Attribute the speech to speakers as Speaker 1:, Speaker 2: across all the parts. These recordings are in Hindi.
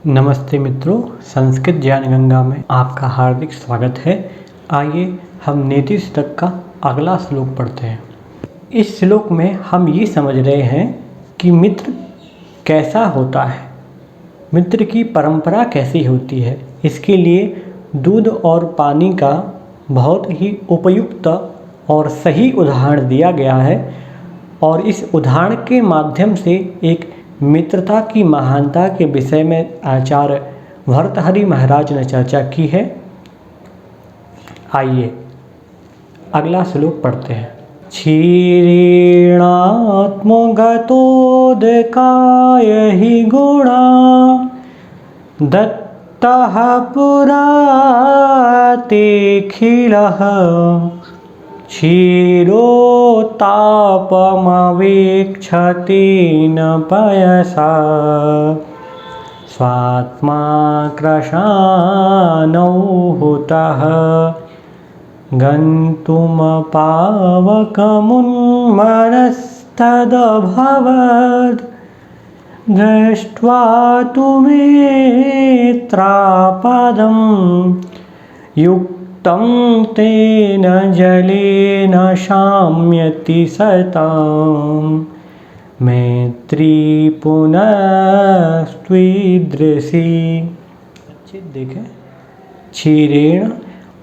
Speaker 1: नमस्ते मित्रों, संस्कृत ज्ञान गंगा में आपका हार्दिक स्वागत है। आइए हम नीति शतक का अगला श्लोक पढ़ते हैं। इस श्लोक में हम ये समझ रहे हैं कि मित्र कैसा होता है, मित्र की परंपरा कैसी होती है। इसके लिए दूध और पानी का बहुत ही उपयुक्त और सही उदाहरण दिया गया है और इस उदाहरण के माध्यम से एक मित्रता की महानता के विषय में आचार्य भर्तृहरि महाराज ने चर्चा की है। आइए अगला श्लोक पढ़ते हैं। क्षीरेणात्मगतोदकाय हि गुणा दत्तः पुरा तेऽखिलः क्षीरोत्तापमवेक्षतेन पयसा स्वात्मा कृशानौ हुतः गन्तुमपावकमुन्मनस्तदभवद् दृष्ट्वा तु मेत्रापदं युक्तं तेन जलेन शाम्यति सतां मैत्री पुनस्त्वीदृशी। अच्छे देखें, क्षीरेण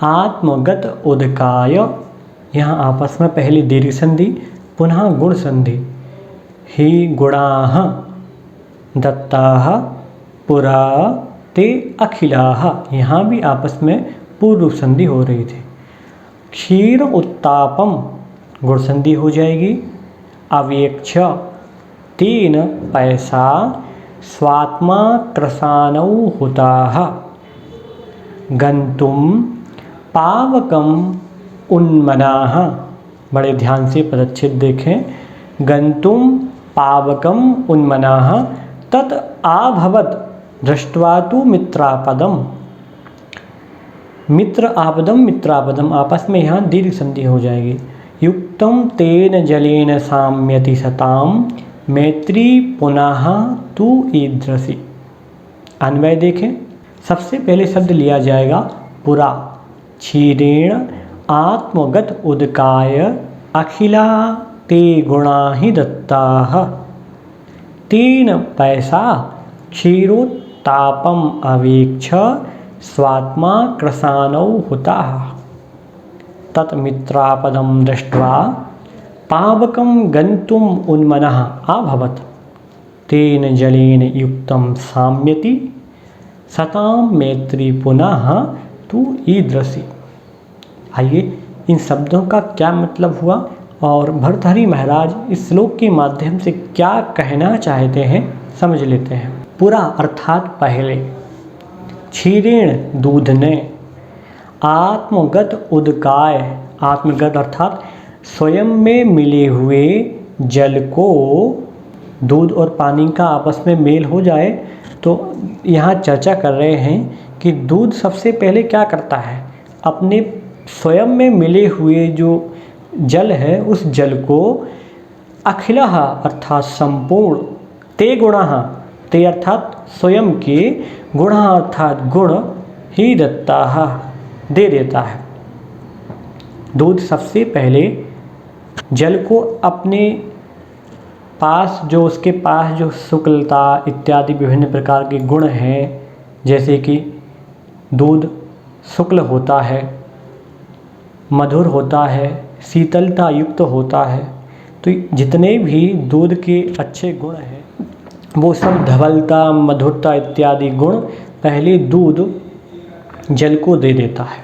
Speaker 1: आत्मगत उदकाय, यहाँ आपस में पहली दीर्घ संधि पुनः गुण संधि। हि गुणाः दत्ताः पुरा ते अखिलाः, यहाँ भी आपस में पूर्व संधि हो रही थी। क्षीर उत्तापम गुण संधि हो जाएगी। अवेक्ष तेन पैसा स्वात्मा कृशानौ हुताः गंतुम पावकम उन्मनाः। बड़े ध्यान से पदच्छेद देखें। गंतुम पावकम उन्मनाः तत् आभवत् दृष्ट्वा तु मित्रापदम। मित्र आपदम मित्रापदम आपस में यहाँ दीर्घ संधि हो जाएगी। युक्तम तेन जलेन साम्यति सताम मैत्री पुनः तु ईदृशी। अन्वय देखें। सबसे पहले शब्द लिया जाएगा पुरा। क्षीरेण आत्मगत उदकाय अखिला ते गुणा हि दत्ताः तेन पैसा क्षीरोत्तापम अवेक्ष स्वात्मा कृशानौ हुताः तत्मित्रापदं दृष्ट्वा पावकं गन्तुम उन्मनः अभवत् तेन जलेन युक्तं साम्यति सतां मैत्री पुनः तु ईदृशी। आइए इन शब्दों का क्या मतलब हुआ और भर्तृहरि महाराज इस श्लोक के माध्यम से क्या कहना चाहते हैं समझ लेते हैं। पुरा अर्थात पहले, क्षीरेण दूध ने, आत्मगत उदकाय आत्मगत अर्थात स्वयं में मिले हुए जल को, दूध और पानी का आपस में मेल हो जाए तो यहाँ चर्चा कर रहे हैं कि दूध सबसे पहले क्या करता है, अपने स्वयं में मिले हुए जो जल है उस जल को अखिलः अर्थात संपूर्ण, ते गुणः ते अर्थात स्वयं के, गुणः अर्थात गुण ही दत्ताः दे देता है। दूध सबसे पहले जल को अपने पास जो उसके पास जो शुक्लता इत्यादि विभिन्न प्रकार के गुण हैं, जैसे कि दूध शुक्ल होता है, मधुर होता है, शीतलता युक्त होता है, तो जितने भी दूध के अच्छे गुण हैं वो सब धवलता मधुरता इत्यादि गुण पहले दूध जल को दे देता है।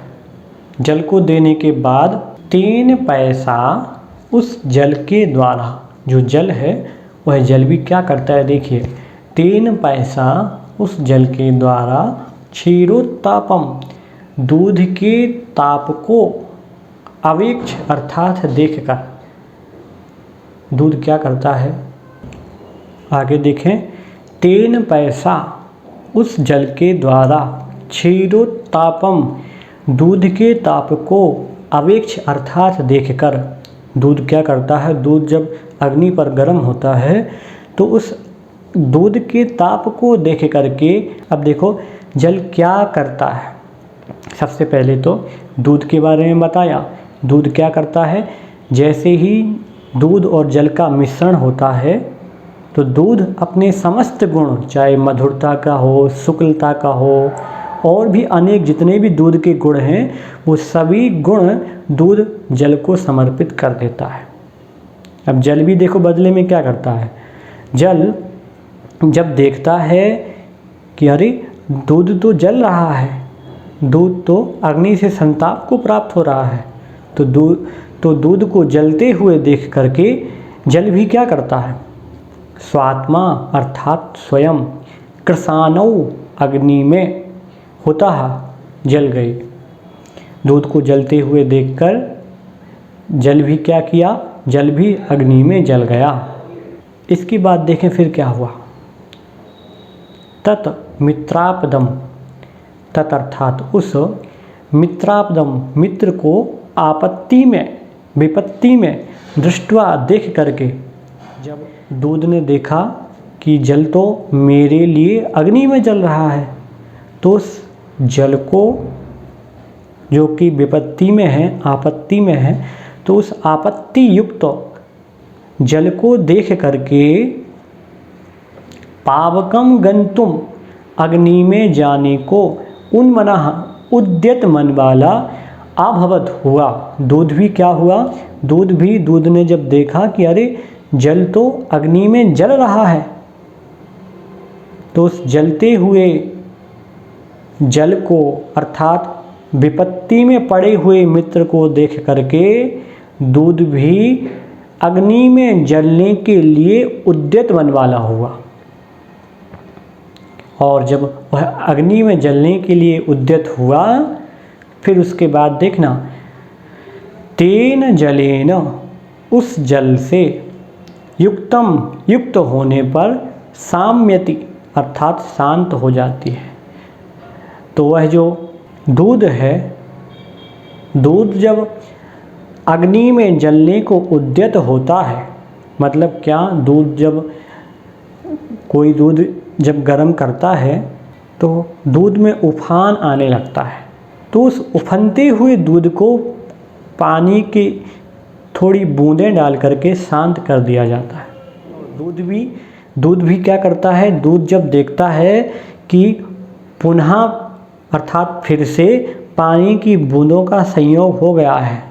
Speaker 1: जल को देने के बाद तीन पैसा उस जल के द्वारा, जो जल है वह जल भी क्या करता है, देखिए, तीन पैसा उस जल के द्वारा क्षीरोत्तापम दूध के ताप को अवेक्ष अर्थात देखकर दूध क्या करता है, आगे देखें, तेन पैसा उस जल के द्वारा क्षीरोत्तापम दूध के ताप को अवेक्ष अर्थात देखकर दूध क्या करता है, दूध जब अग्नि पर गर्म होता है तो उस दूध के ताप को देख करके अब देखो जल क्या करता है। सबसे पहले तो दूध के बारे में बताया। दूध क्या करता है, जैसे ही दूध और जल का मिश्रण होता है तो दूध अपने समस्त गुण, चाहे मधुरता का हो, शुक्लता का हो, और भी अनेक जितने भी दूध के गुण हैं, वो सभी गुण दूध जल को समर्पित कर देता है। अब जल भी देखो बदले में क्या करता है। जल जब देखता है कि अरे दूध तो जल रहा है, दूध तो अग्नि से संताप को प्राप्त हो रहा है, तो दूध को जलते हुए देख करके जल भी क्या करता है, स्वात्मा अर्थात स्वयं कृसानौ अग्नि में होता है जल गए। दूध को जलते हुए देखकर जल भी क्या किया, जल भी अग्नि में जल गया। इसके बाद देखें फिर क्या हुआ। तत् मित्रापदम, तत् अर्थात उस मित्रापदम, मित्र को आपत्ति में, विपत्ति में दृष्टवा देख करके, जब दूध ने देखा कि जल तो मेरे लिए अग्नि में जल रहा है, तो उस जल को जो कि विपत्ति में है, आपत्ति में है, तो उस आपत्ति युक्त जल को देख करके पावकम गंतुम, अग्नि में जाने को उन्मनः, उद्यत मन वाला अभवत हुआ। दूध भी क्या हुआ, दूध ने जब देखा कि अरे जल तो अग्नि में जल रहा है, तो उस जलते हुए जल को अर्थात विपत्ति में पड़े हुए मित्र को देख करके दूध भी अग्नि में जलने के लिए उद्यत मन वाला हुआ। और जब वह अग्नि में जलने के लिए उद्यत हुआ, फिर उसके बाद देखना, तेन जलेन, उस जल से युक्त होने पर साम्यति अर्थात शांत हो जाती है। तो वह जो दूध है, दूध जब अग्नि में जलने को उद्यत होता है, मतलब क्या, दूध जब कोई दूध जब गर्म करता है तो दूध में उफान आने लगता है, तो उस उफनते हुए दूध को पानी की थोड़ी बूंदें डाल करके शांत कर दिया जाता है। दूध भी क्या करता है, दूध जब देखता है कि पुनः अर्थात फिर से पानी की बूंदों का संयोग हो गया है,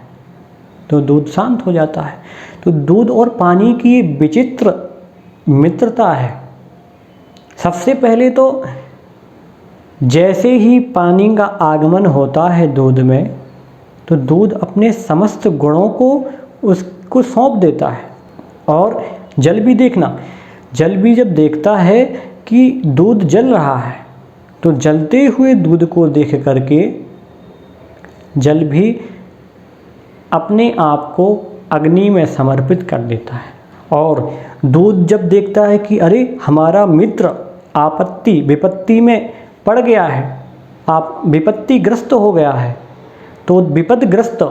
Speaker 1: तो दूध शांत हो जाता है। तो दूध और पानी की विचित्र मित्रता है। सबसे पहले तो जैसे ही पानी का आगमन होता है दूध में, तो दूध अपने समस्त गुणों को उसको सौंप देता है। और जल भी देखना, जल भी जब देखता है कि दूध जल रहा है, तो जलते हुए दूध को देख करके जल भी अपने आप को अग्नि में समर्पित कर देता है। और दूध जब देखता है कि अरे हमारा मित्र आपत्ति विपत्ति में पड़ गया है, आप विपत्तिग्रस्त हो गया है, तो विपदग्रस्त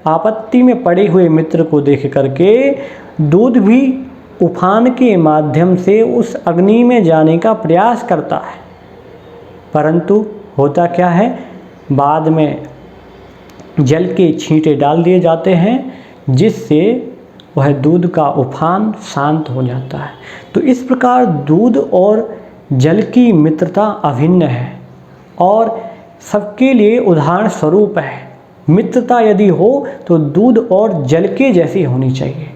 Speaker 1: आपत्ति में पड़े हुए मित्र को देख करके दूध भी उफान के माध्यम से उस अग्नि में जाने का प्रयास करता है। परंतु होता क्या है, बाद में जल के छींटे डाल दिए जाते हैं, जिससे वह दूध का उफान शांत हो जाता है। तो इस प्रकार दूध और जल की मित्रता अभिन्न है और सबके लिए उदाहरण स्वरूप है। मित्रता यदि हो तो दूध और जल के जैसी होनी चाहिए।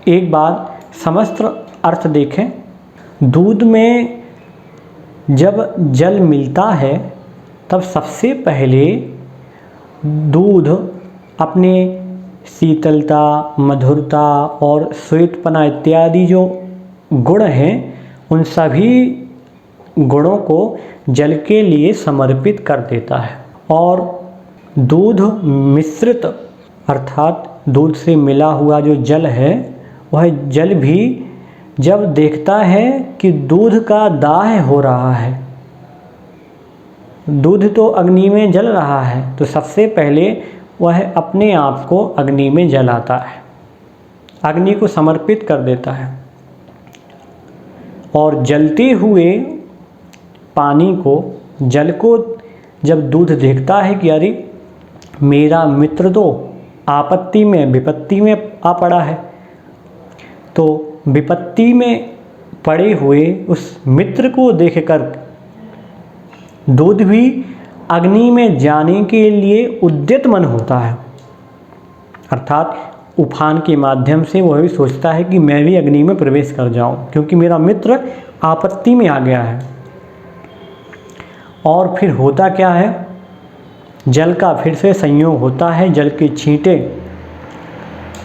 Speaker 1: एक बार समस्त अर्थ देखें, दूध में जब जल मिलता है तब सबसे पहले दूध अपने शीतलता, मधुरता और श्वेतपना इत्यादि जो गुण हैं, उन सभी गुणों को जल के लिए समर्पित कर देता है। और दूध मिश्रित अर्थात दूध से मिला हुआ जो जल है, वह जल भी जब देखता है कि दूध का दाह हो रहा है, दूध तो अग्नि में जल रहा है, तो सबसे पहले वह अपने आप को अग्नि में जलाता है, अग्नि को समर्पित कर देता है। और जलते हुए पानी को, जल को जब दूध देखता है कि अरे मेरा मित्र तो आपत्ति में, विपत्ति में आ पड़ा है, तो विपत्ति में पड़े हुए उस मित्र को देखकर दूध भी अग्नि में जाने के लिए उद्यत मन होता है। अर्थात उफान के माध्यम से वह भी सोचता है कि मैं भी अग्नि में प्रवेश कर जाऊं, क्योंकि मेरा मित्र आपत्ति में आ गया है। और फिर होता क्या है, जल का फिर से संयोग होता है, जल के छींटे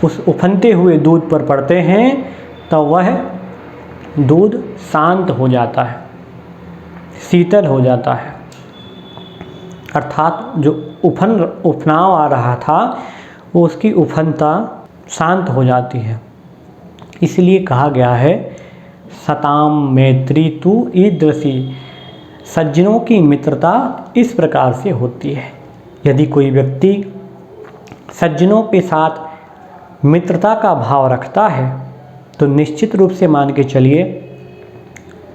Speaker 1: उस उफनते हुए दूध पर पड़ते हैं, तो वह दूध शांत हो जाता है, शीतल हो जाता है। अर्थात जो उफनाव आ रहा था वो उसकी उफनता शांत हो जाती है। इसलिए कहा गया है सताम मैत्री तु ईदृशी, सज्जनों की मित्रता इस प्रकार से होती है। यदि कोई व्यक्ति सज्जनों के साथ मित्रता का भाव रखता है तो निश्चित रूप से मान के चलिए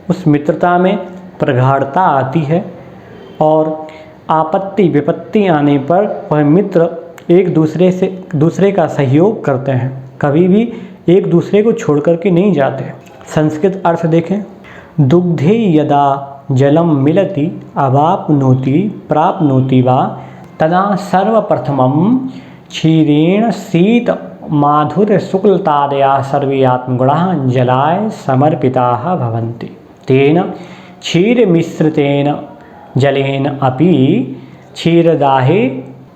Speaker 1: उस मित्रता में प्रगाढ़ता आती है और आपत्ति विपत्ति आने पर वह मित्र एक दूसरे का सहयोग करते हैं, कभी भी एक दूसरे को छोड़ कर के नहीं जाते। संस्कृत अर्थ देखें, दुग्धे यदा जलम मिलति अवाप्नोति प्राप्नोति वा तदा सर्वप्रथमं क्षीरेण शीत माधुर्य शुक्लतादया सर्वे आत्मगुणाः जलाय समर्पिताः भवन्ति। तेन क्षीरमिश्रितेन जलेन अपि क्षीरदाहे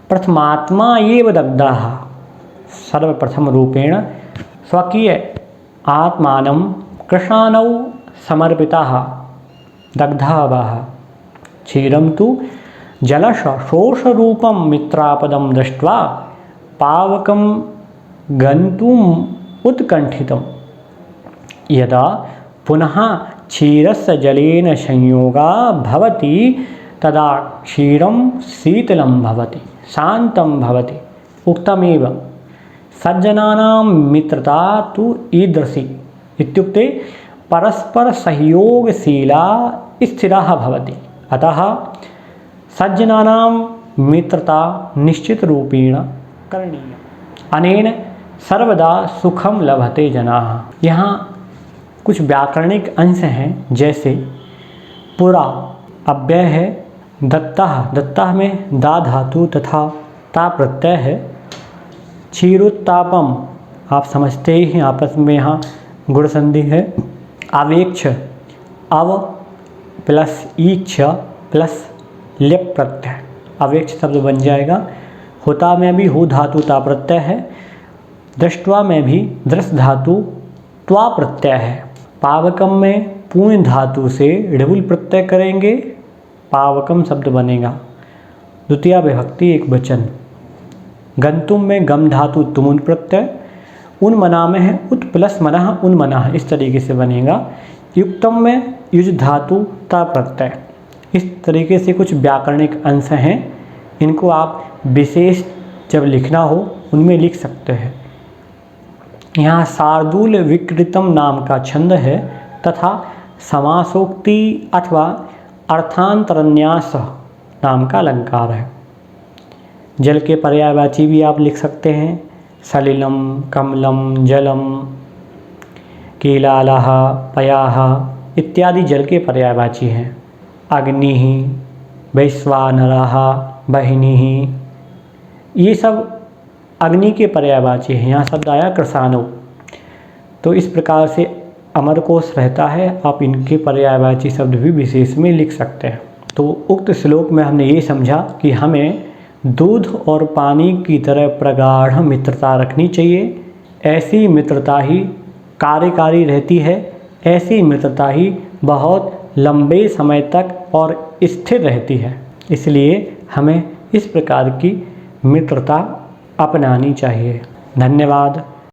Speaker 1: प्रथमात्मा एव दग्धः। सर्वप्रथम रूपेण स्वकीय आत्मानं कृशानौ समर्पितः दग्धः वः। क्षीरं तु जलश शोषरूपं मित्रापदं दृष्ट्वा पावकं गन्तुम् उत्कण्ठितं। यदा पुनः क्षीरस्य जलेन संयोगा भवति तदा क्षीरं शीतलं भवति, शान्तं भवति। उक्तमेव सज्जनानां मित्रता तु ईदृशी इत्युक्ते परस्पर सहयोगशीला स्थिरः भवति। अतः सज्जनानां मित्रता निश्चित रूपेण करणीया। अनेन सर्वदा सुखम लभते जनाः। यहाँ कुछ व्याकरणिक अंश हैं, जैसे पुरा अव्यय है, दत्तः, दत्तः में दा धातु तथा ता प्रत्यय है। क्षीरोत्तापम आप समझते ही हैं, आपस में यहाँ गुण संधि है। आवेक्ष अव प्लस ईक्ष प्लस लेप प्रत्यय, अवेक्ष शब्द बन जाएगा। होता में भी हो धातु ता प्रत्यय है। दृष्टवा में भी दृष्ट धातु त्वा प्रत्यय है। पावकम में पूर्ण धातु से ऋभुल प्रत्यय करेंगे, पावकम शब्द बनेगा। द्वितीय विभक्ति एक वचन। गंतुम में गम धातु तुमुन प्रत्यय। उन मना में है उत प्लस मनः उन मनः, इस तरीके से बनेगा। युक्तम में युज धातु ता प्रत्यय। इस तरीके से कुछ व्याकरणिक अंश हैं, इनको आप विशेष जब लिखना हो उनमें लिख सकते हैं। यहाँ शार्दूल विकृतम नाम का छंद है तथा समासोक्ति अथवा अर्थांतरन्यास नाम का अलंकार है। जल के पर्यायवाची भी आप लिख सकते हैं, सलिलम, कमलम, जलम, कीलालः, पयाः इत्यादि जल के पर्यायवाची हैं। अग्निः, वैश्वानरः, वहिनिः, ये सब अग्नि के पर्यायवाची हैं। यहाँ शब्द आया कृशानो। तो इस प्रकार से अमरकोश रहता है, आप इनके पर्यायवाची शब्द भी विशेष में लिख सकते हैं। तो उक्त श्लोक में हमने ये समझा कि हमें दूध और पानी की तरह प्रगाढ़ मित्रता रखनी चाहिए। ऐसी मित्रता ही कार्यकारी रहती है, ऐसी मित्रता ही बहुत लंबे समय तक और स्थिर रहती है। इसलिए हमें इस प्रकार की मित्रता अपनानी चाहिए। धन्यवाद।